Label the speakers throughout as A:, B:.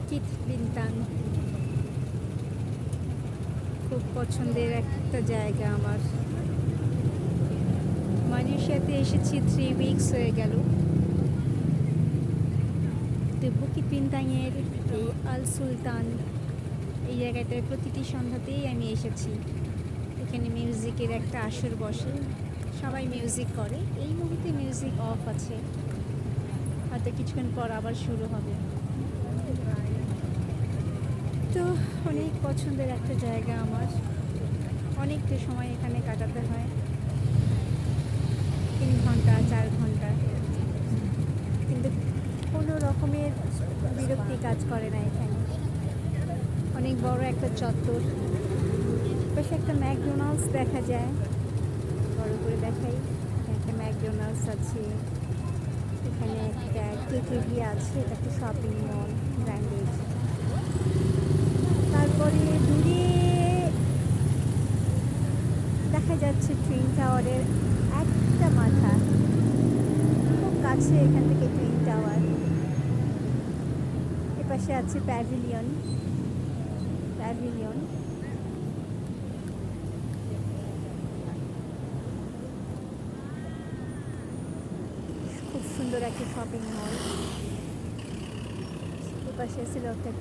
A: Bukit বিন্তাং খুব পছন্দের একটা জায়গা আমার। মালয়েশিয়াতে এসেছি 3 উইকস হয়ে গেল। তো বুকিত বিন্তাংয়ের এই আল সুলতান এই জায়গাটায় প্রতিটি সন্ধ্যাতেই আমি এসেছি। এখানে মিউজিকের একটা আসর বসে, সবাই মিউজিক করে। এই মুহূর্তে মিউজিক অফ আছে, হয়তো কিছুক্ষণ পর আবার শুরু হবে। তো অনেক পছন্দের একটা জায়গা আমার, অনেকটা সময় এখানে কাটাতে হয়, 3 ঘন্টা 4 ঘন্টা, কিন্তু কোনো রকমের বিরক্তি কাজ করে না এখানে। অনেক বড় একটা চত্বর, পাশে একটা ম্যাকডোনাল্ডস দেখা যায়, বড় করে দেখাই। একটা ম্যাকডোনাল্ডস আছে, এখানে একটা কেকেভি আছে, এটা একটা শপিং মল ব্র্যান্ডেড। তারপরে দূরে দেখা যাচ্ছে টুইন টাওয়ারের একটা মাথা, খুব কাছে এখান থেকে টুইন টাওয়ার। এপাশে আছে প্যাভিলিয়ন। খুব সুন্দর একটা শপিং মল। এপাশে আছে রকেট,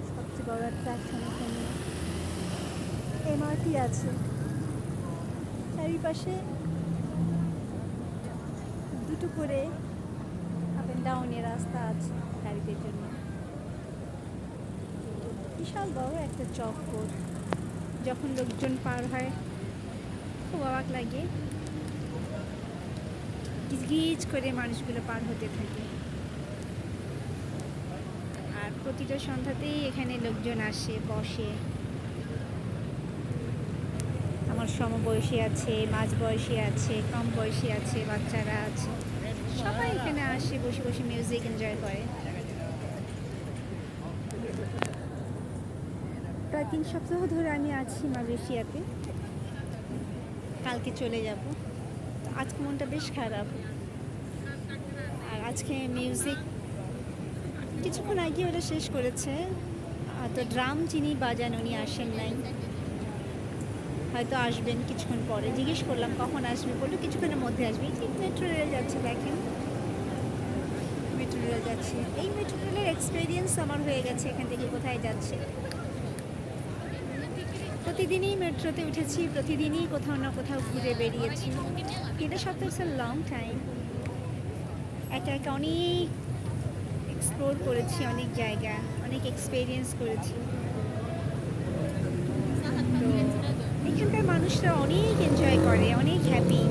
A: সবচেয়ে বড় অ্যাট্রাকশন এখানে এমআরটি আছে। চারিপাশে দুটো করে আপ অ্যান্ড ডাউনের রাস্তা আছে গাড়িদের জন্য। বিশাল বড় একটা চক্কর, যখন লোকজন পার হয় খুব অবাক লাগে, গিজ করে মানুষগুলো পার হতে থাকে। আর প্রতিটা সন্ধ্যাতেই এখানে লোকজন আসে, বসে। আমার সমবয়সী আছে, মাঝ বয়সী আছে, কম বয়সী আছে, বাচ্চারা আছে, সবাই এখানে আসে, বসে বসে মিউজিক এনজয় করে। প্রায় 3 সপ্তাহ ধরে আমি আছি মালয়েশিয়াতে, কালকে চলে যাব। আজকে মনটা বেশ খারাপ। আর আজকে মিউজিক কিছুক্ষণ আগে ওরা শেষ করেছে, তো ড্রাম যিনি বাজান উনি আসেন নাই, হয়তো আসবেন কিছুক্ষণ পরে। জিজ্ঞেস করলাম কখন আসবে, বললো কিছুক্ষণের মধ্যে আসবে। ঠিক মেট্রো রেল যাচ্ছে, দেখেন মেট্রো রেল যাচ্ছে। এই মেট্রো রেলের এক্সপিরিয়েন্স আমার হয়ে গেছে এখান থেকে কোথায় যাচ্ছে। প্রতিদিনই মেট্রোতে উঠেছি, প্রতিদিনই কোথাও না কোথাও ঘুরে বেরিয়েছি। 3 সপ্তাহ ইটস আ লং টাইম। একা একা অনেক এক্সপ্লোর করেছি, অনেক জায়গা, অনেক এক্সপিরিয়েন্স করেছি। তো এখানকার মানুষরা অনেক এনজয় করে, অনেক হ্যাপি,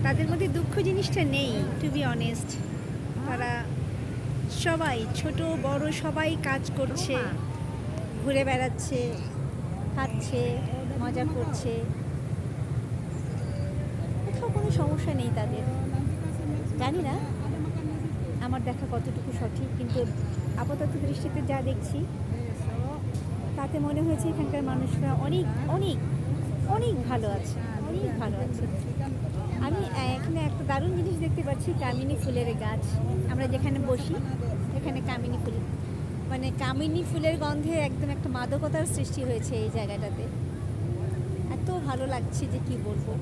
A: তাদের মধ্যে দুঃখ জিনিসটা নেই। টু বি অনেস্ট, তারা সবাই, ছোট বড় সবাই কাজ করছে, ঘুরে বেড়াচ্ছে, খাচ্ছে, মজা করছে, কোথাও কোনো সমস্যা নেই তাদের। জানি না আমার দেখা কতটুকু সঠিক, কিন্তু আপাতত দৃষ্টিতে যা দেখছি তাতে মনে হয়েছে এখানকার মানুষরা অনেক অনেক অনেক ভালো আছে, অনেক ভালো আছে। আমি এখানে একটা দারুণ জিনিস দেখতে পাচ্ছি, কামিনী ফুলের গাছ। আমরা যেখানে বসি এখানে কামিনী ফুল, মানে কামিনী ফুলের গন্ধে একদম একটা মাদকতার সৃষ্টি হয়েছে এই জায়গাটাতে। এত ভালো লাগছে যে কি বলবো।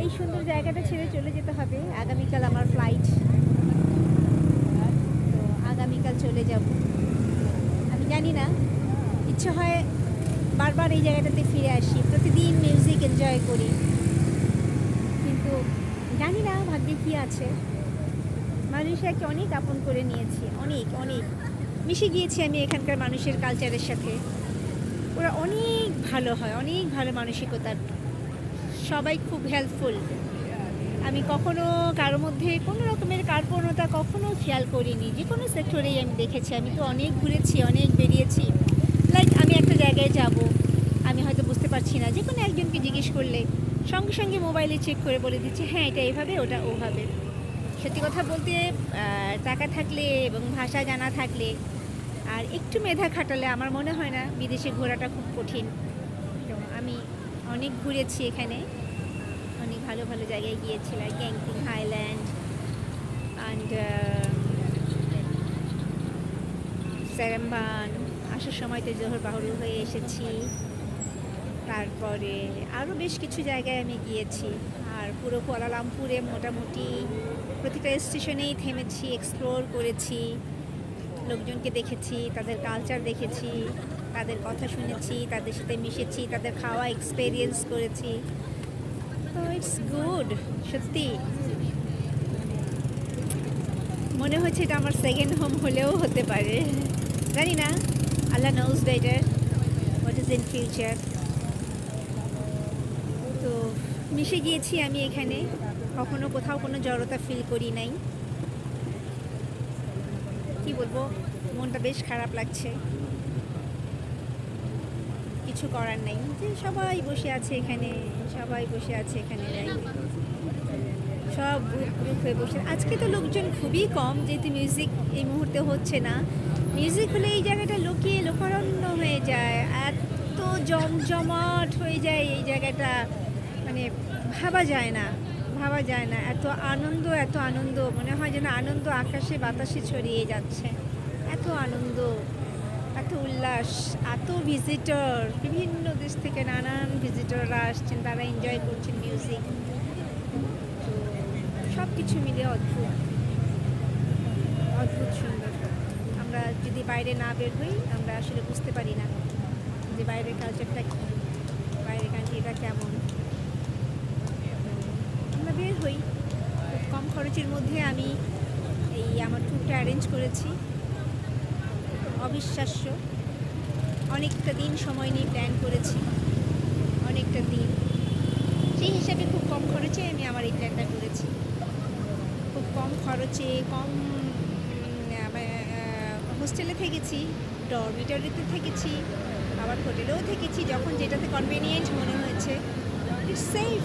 A: এই সুন্দর জায়গাটা ছেড়ে চলে যেতে হবে, আগামীকাল আমার ফ্লাইট, তো আগামীকাল চলে যাব। আমি জানি না, ইচ্ছে হয় বারবার এই জায়গাটাতে ফিরে আসি, প্রতিদিন মিউজিক এনজয় করি, কিন্তু জানি না ভাগ্যে কি আছে। মালয়েশিয়াকে অনেক আপন করে নিয়েছি, অনেক অনেক মিশে গিয়েছি আমি এখানকার মানুষের কালচারের সাথে। ওরা অনেক ভালো হয়, অনেক ভালো মানসিকতার, সবাই খুব হেল্পফুল। আমি কখনো কারোর মধ্যে কোনো রকমের কার্পণ্যতা কখনো খেয়াল করিনি, যে কোনো সেক্টরেই আমি দেখেছি। আমি তো অনেক ঘুরেছি, অনেক বেরিয়েছি। লাইক আমি একটা জায়গায় যাব, আমি হয়তো বুঝতে পারছি না, যে কোনো একজনকে জিজ্ঞেস করলে সঙ্গে সঙ্গে মোবাইলে চেক করে বলে দিচ্ছে হ্যাঁ এটা এভাবে, ওটা ওভাবে। সত্যি কথা বলতে টাকা থাকলে এবং ভাষা জানা থাকলে আর একটু মেধা খাটালে আমার মনে হয় না বিদেশে ঘোরাটা খুব কঠিন। তো আমি অনেক ঘুরেছি এখানে, অনেক ভালো ভালো জায়গায় গিয়েছিলাম, গ্যাংটিং, হাইল্যান্ড, সেরেম্বান, আসার সময় তো জোহর বাহরু হয়ে এসেছি। তারপরে আরও বেশ কিছু জায়গায় আমি গিয়েছি। আর পুরো কুয়ালালামপুরে মোটামুটি প্রতিটা স্টেশনেই থেমেছি, এক্সপ্লোর করেছি, লোকজনকে দেখেছি, তাদের কালচার দেখেছি, তাদের কথা শুনেছি, তাদের সাথে মিশেছি, তাদের খাওয়া এক্সপেরিয়েন্স করেছি। তো ইটস গুড, সত্যি মনে হচ্ছে এটা আমার সেকেন্ড হোম হলেও হতে পারে। জানি না, Allah knows better what is in future. তো মিশে গিয়েছি আমি এখানে, কখনো কোথাও কোনো জড়তা ফিল করি নাই। কি বলবো, মনটা বেশ খারাপ লাগছে, কিছু করার নেই যে সবাই বসে আছে এখানে, সবাই বসে আছে এখানে, সব গ্রুপ গ্রুপ হয়ে বসে। আজকে তো লোকজন খুবই কম, যেহেতু মিউজিক এই মুহূর্তে হচ্ছে না। মিউজিক হলে এই জায়গাটা লোকে লোকারণ্য হয়ে যায়, এত জমজমাট হয়ে যায় এই জায়গাটা, মানে ভাবা যায় না, ভাবা যায় না। এত আনন্দ, এত আনন্দ, মনে হয় যেন আনন্দ আকাশে বাতাসে ছড়িয়ে যাচ্ছে। এত আনন্দ, এত উল্লাস, এত ভিজিটর, বিভিন্ন দেশ থেকে নানান ভিজিটররা আসছেন, তারা এনজয় করছেন মিউজিক। সব কিছু মিলে অদ্ভুত, অদ্ভুত সুন্দর। আমরা যদি বাইরে না বের হই, আমরা আসলে বুঝতে পারি না যে বাইরের কালচারটা কী, বাইরের কান্ট্রিটা কেমন। আমরা বের হই, খুব কম খরচের মধ্যে আমি এই আমার ট্যুরটা অ্যারেঞ্জ করেছি। অবিশ্বাস্য, অনেকটা দিন সময় নিয়ে প্ল্যান করেছি, অনেকটা দিন। সেই হিসাবে খুব কম খরচে আমি আমার এই প্ল্যানটা করেছি। খুব কম খরচে, কম হোস্টেলে থেকেছি, ডরমিটরিতে থেকেছি, আবার হোটেলেও থেকেছি, যখন যেটাতে কনভেনিয়েন্ট মনে হয়েছে। It's safe,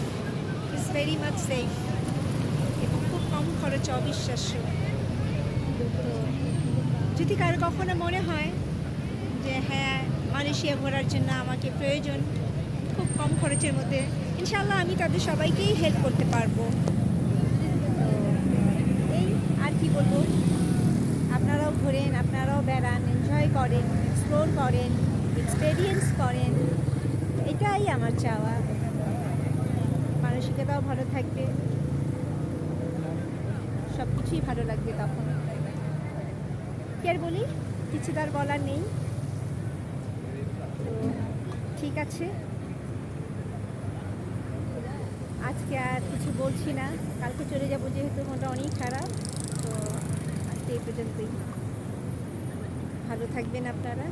A: it's very much safe, এবং খুব কম খরচে, অবিশ্বাস্য। তো যদি কারো কখনো মনে হয় যে হ্যাঁ, মালয়েশিয়া ঘোরার জন্য আমাকে প্রয়োজন খুব কম খরচের মধ্যে, ইনশাআল্লাহ আমি তাদের সবাইকেই হেল্প করতে পারবো। এই আর কি বলবো, আপনারাও ঘোরেন, আপনারাও বেড়ান, এনজয় করেন, এক্সপ্লোর করেন, এক্সপেরিয়েন্স করেন, এটাই আমার চাওয়া। মানসিকতাও ভালো থাকবে, সব কিছুই ভালো লাগবে তখন। কি আর বলি, কিছু তার বলার নেই। তো ঠিক আছে, আজকে আর কিছু বলছি না, কালকে চলে যাবো, যেহেতু মনটা অনেক খারাপ। তো আজকে এই পর্যন্তই। ভালো থাকবেন আপনারা।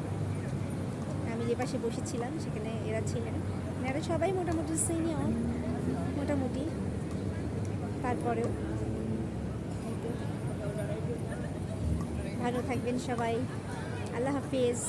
A: আমি যে পাশে বসেছিলাম সেখানে এরা ছিলেন, এরা সবাই মোটামুটি সিনিয়র, মোটামুটি। তারপরেও ভালো থাকবেন সবাই। আল্লাহ হাফিজ।